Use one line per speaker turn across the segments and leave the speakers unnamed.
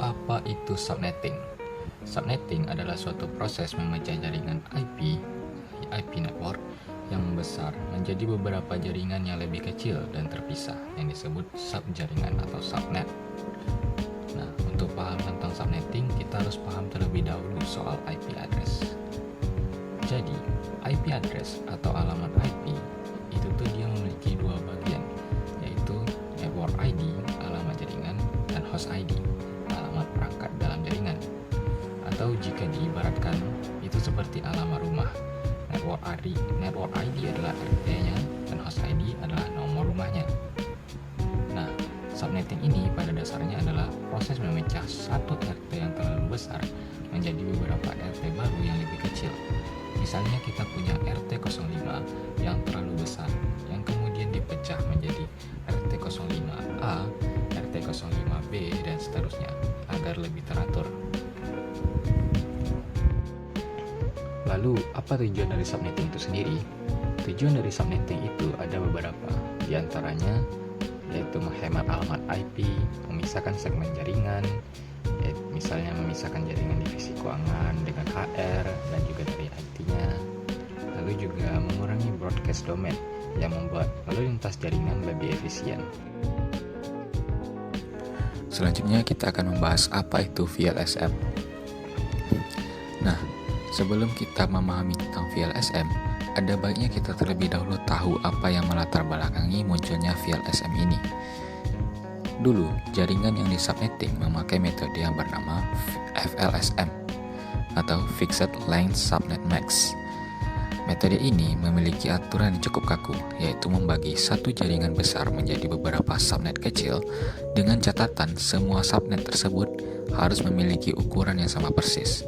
Apa itu subnetting? Subnetting adalah suatu proses memecah jaringan IP network yang besar menjadi beberapa jaringan yang lebih kecil dan terpisah yang disebut subjaringan atau subnet. Nah, untuk paham tentang subnetting, kita harus paham terlebih dahulu soal IP address. Jadi, IP address atau alamat IP itu tuh dia memiliki dua bagian, yaitu network ID, alamat jaringan, dan host ID, alamat perangkat dalam jaringan. Atau jika diibaratkan, itu seperti alamat rumah. Network ID adalah RT-nya dan host ID adalah nomor rumahnya. Nah, subnetting ini pada dasarnya adalah proses memecah satu RT yang terlalu besar menjadi beberapa RT baru yang lebih kecil. Misalnya kita punya RT 05 yang terlalu besar, yang kemudian dipecah menjadi RT 05A, RT 05B, dan seterusnya, agar lebih teratur. Lalu, apa tujuan dari subnetting itu sendiri? Tujuan dari subnetting itu ada beberapa, di antaranya yaitu menghemat alamat IP, memisahkan segmen jaringan, misalnya memisahkan jaringan divisi keuangan dengan HR dan juga dari IT-nya. Lalu juga mengurangi broadcast domain yang membuat lalu lintas jaringan lebih efisien. Selanjutnya kita akan membahas apa itu VLSM. Nah, sebelum kita memahami tentang VLSM, ada baiknya kita terlebih dahulu tahu apa yang melatar belakangi munculnya VLSM ini. Dulu, jaringan yang disubnetting memakai metode yang bernama FLSM atau Fixed Length Subnet Max. Metode ini memiliki aturan yang cukup kaku, yaitu membagi satu jaringan besar menjadi beberapa subnet kecil dengan catatan semua subnet tersebut harus memiliki ukuran yang sama persis.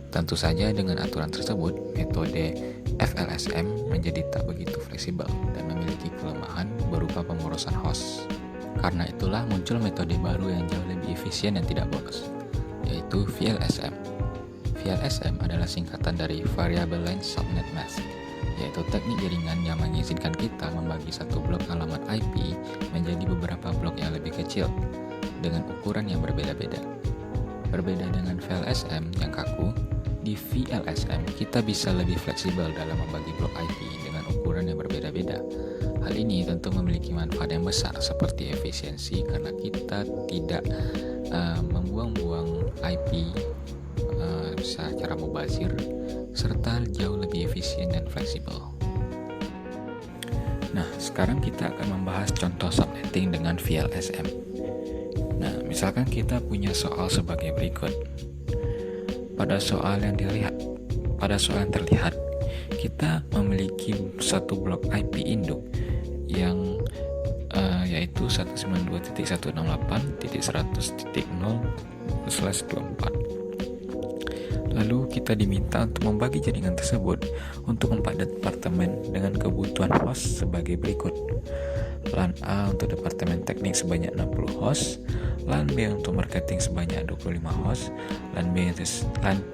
Tentu saja dengan aturan tersebut, metode FLSM menjadi tak begitu fleksibel dan memiliki kelemahan berupa pemborosan host. Karena itulah muncul metode baru yang jauh lebih efisien dan tidak boros, yaitu VLSM. VLSM adalah singkatan dari Variable Length Subnet Mask, yaitu teknik jaringan yang mengizinkan kita membagi satu blok alamat IP menjadi beberapa blok yang lebih kecil dengan ukuran yang berbeda-beda. Berbeda dengan VLSM yang kaku, di VLSM kita bisa lebih fleksibel dalam membagi blok IP dengan ukuran yang berbeda-beda. Hal ini tentu memiliki manfaat yang besar seperti efisiensi karena kita tidak membuang-buang IP secara mubazir, serta jauh lebih efisien dan fleksibel. Nah, sekarang kita akan membahas contoh subnetting dengan VLSM. Nah, misalkan kita punya soal sebagai berikut. Pada soal yang terlihat, kita memiliki satu blok IP induk yang yaitu 192.168.100.0/24. Lalu kita diminta untuk membagi jaringan tersebut untuk 4 departemen dengan kebutuhan host sebagai berikut. LAN A untuk departemen teknik sebanyak 60 host, LAN B untuk marketing sebanyak 25 host, LAN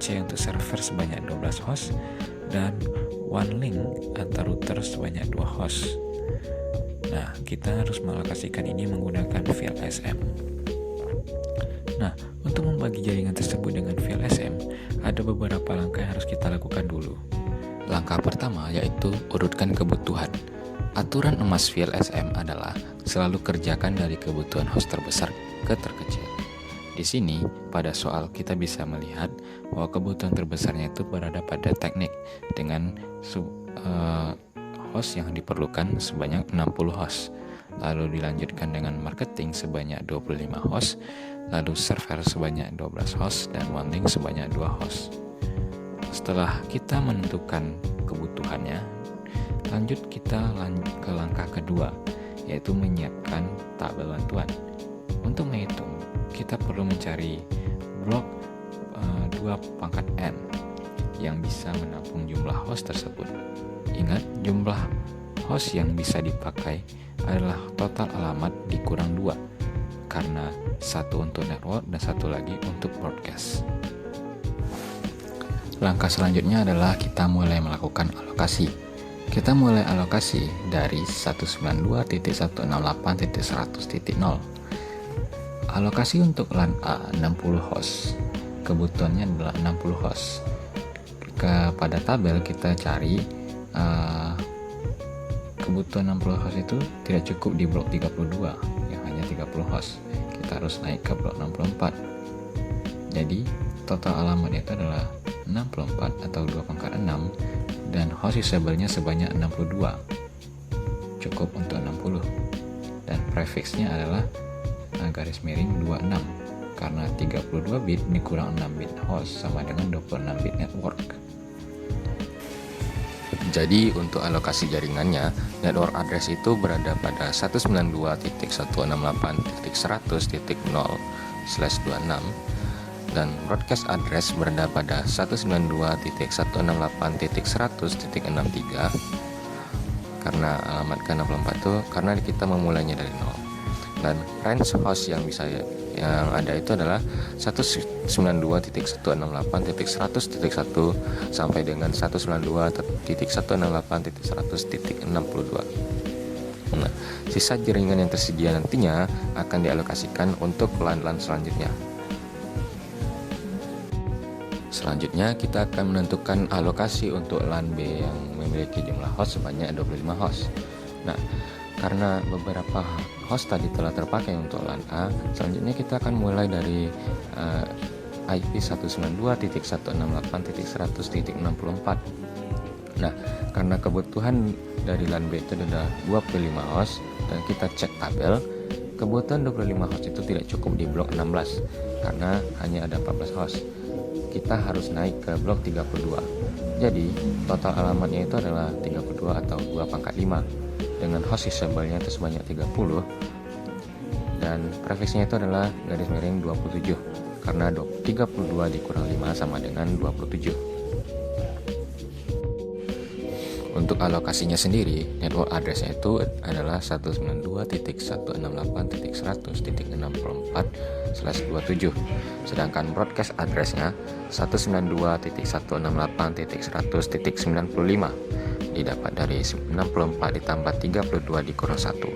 C untuk server sebanyak 12 host, dan one link antar router sebanyak 2 host. Nah, kita harus mengalokasikan ini menggunakan VLSM. Nah, untuk membagi jaringan tersebut dengan VLSM, ada beberapa langkah yang harus kita lakukan dulu. Langkah pertama yaitu urutkan kebutuhan. Aturan emas VLSM adalah selalu kerjakan dari kebutuhan host terbesar ke terkecil. Di sini, pada soal kita bisa melihat bahwa kebutuhan terbesarnya itu berada pada teknik dengan host yang diperlukan sebanyak 60 host. Lalu dilanjutkan dengan marketing sebanyak 25 host, lalu server sebanyak 12 host, dan one link sebanyak 2 host. Setelah kita menentukan kebutuhannya, lanjut kita ke langkah kedua, yaitu menyiapkan tabel bantuan. Untuk menghitung, kita perlu mencari blok 2 pangkat N yang bisa menampung jumlah host tersebut. Ingat, jumlah host yang bisa dipakai adalah total alamat dikurang 2, karena satu untuk network dan satu lagi untuk broadcast. Langkah selanjutnya adalah kita mulai melakukan alokasi. Kita mulai alokasi dari 192.168.100.0. alokasi untuk LAN A 60 host, kebutuhannya adalah 60 host. Pada tabel kita cari kebutuhan 60 host itu tidak cukup di blok 32 yang hanya 30 host. Kita harus naik ke blok 64. Jadi total alamat itu adalah 64 atau 2/6 dan host usable-nya sebanyak 62. Cukup untuk 60. Dan prefixnya adalah garis miring 26 karena 32 bit dikurang 6 bit host sama dengan 26 bit network. Jadi untuk alokasi jaringannya, network address itu berada pada 192.168.100.0/26 dan broadcast address berada pada 192.168.100.63 karena alamat ke-64 itu karena kita memulainya dari 0. Dan range host yang ada itu adalah 192.168.100.1 sampai dengan 192.168.100.62. Nah, sisa jaringan yang tersedia nantinya akan dialokasikan untuk LAN-LAN selanjutnya. Selanjutnya kita akan menentukan alokasi untuk LAN B yang memiliki jumlah host sebanyak 25 host. Nah, karena beberapa host tadi telah terpakai untuk LAN A, selanjutnya kita akan mulai dari IP 192.168.100.64. Nah, karena kebutuhan dari LAN B itu adalah 25 host dan kita cek tabel, kebutuhan 25 host itu tidak cukup di blok 16 karena hanya ada 14 host. Kita harus naik ke blok 32. Jadi, total alamatnya itu adalah 32 atau 2/5 dengan host usable-nya itu sebanyak 30 dan prefixnya itu adalah garis miring 27 karena 32 dikurang 5 sama dengan 27. Untuk alokasinya sendiri, network address-nya itu adalah 192.168.100.64/27, sedangkan broadcast address-nya 192.168.100.95 didapat dari 64 ditambah 32 dikurang 1.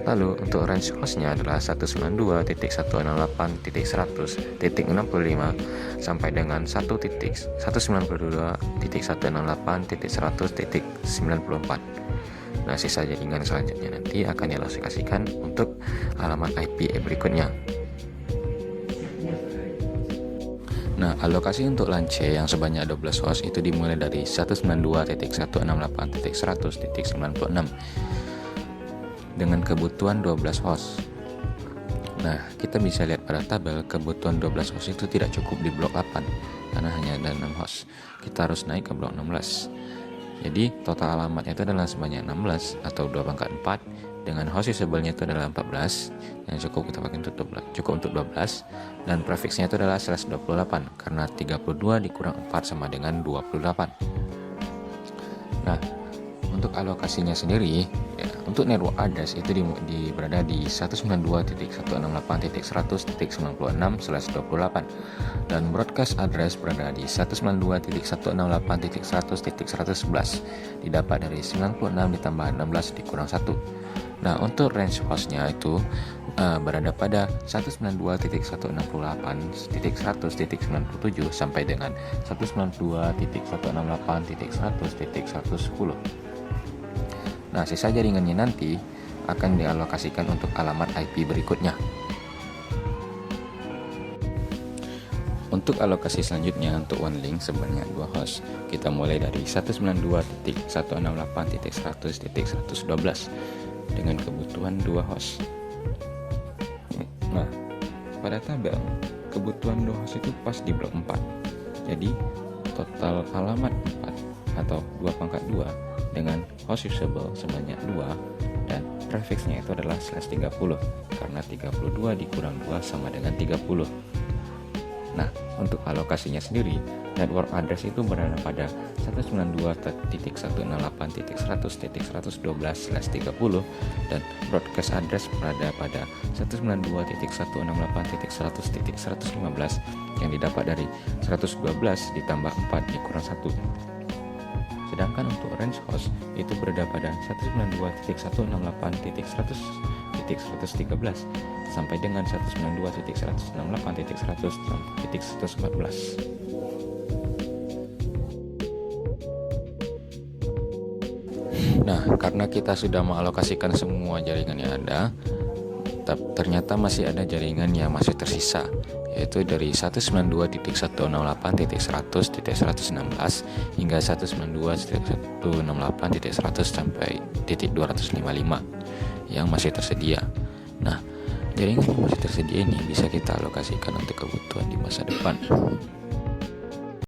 Lalu untuk range hostnya adalah 192.168.100.65 sampai dengan 192.168.100.94. Nah, sisa jaringan selanjutnya nanti akan dialokasikan untuk alamat IP berikutnya. Nah, alokasi untuk LAN C yang sebanyak 12 host itu dimulai dari 192.168.100.96 dengan kebutuhan 12 host. Nah, kita bisa lihat pada tabel kebutuhan 12 host itu tidak cukup di blok 8 karena hanya ada 6 host. Kita harus naik ke blok 16. Jadi, total alamatnya itu adalah sebanyak 16 atau 2/4 dengan host usable-nya itu adalah 14 yang cukup kita pakai untuk 12 dan prefixnya itu adalah /28 karena 32 dikurang 4 sama dengan 28. Nah, untuk alokasinya sendiri ya, untuk network address itu berada di 192.168.100.96/28 dan broadcast address berada di 192.168.100.111 didapat dari 96 ditambah 16 dikurang 1. Nah, untuk range hostnya itu berada pada 192.168.100.97 sampai dengan 192.168.100.110. Nah, sisa jaringannya nanti akan dialokasikan untuk alamat IP berikutnya. Untuk alokasi selanjutnya untuk one link sebanyak 2 host, kita mulai dari 192.168.100.112 dengan kebutuhan 2 host. Nah, pada tabel kebutuhan 2 host itu pas di blok 4. Jadi total alamat 4 atau 2/2 dengan host usable sebanyak 2 dan prefixnya itu adalah /30 karena 32 dikurang 2 sama dengan 30. Nah, untuk alokasinya sendiri, network address itu berada pada 192.168.100.112/30 dan broadcast address berada pada 192.168.100.115 yang didapat dari 112 ditambah 4 dikurang 1 Sedangkan untuk range host itu berada pada 192.168.100.113 sampai dengan 192.168.100.114. Nah, karena kita sudah mengalokasikan semua jaringan yang ada, ternyata masih ada jaringan yang masih tersisa, yaitu dari 192.168.100.116 hingga 192.168.100 sampai 255 yang masih tersedia. Nah, jaringan yang masih tersedia ini bisa kita alokasikan untuk kebutuhan di masa depan.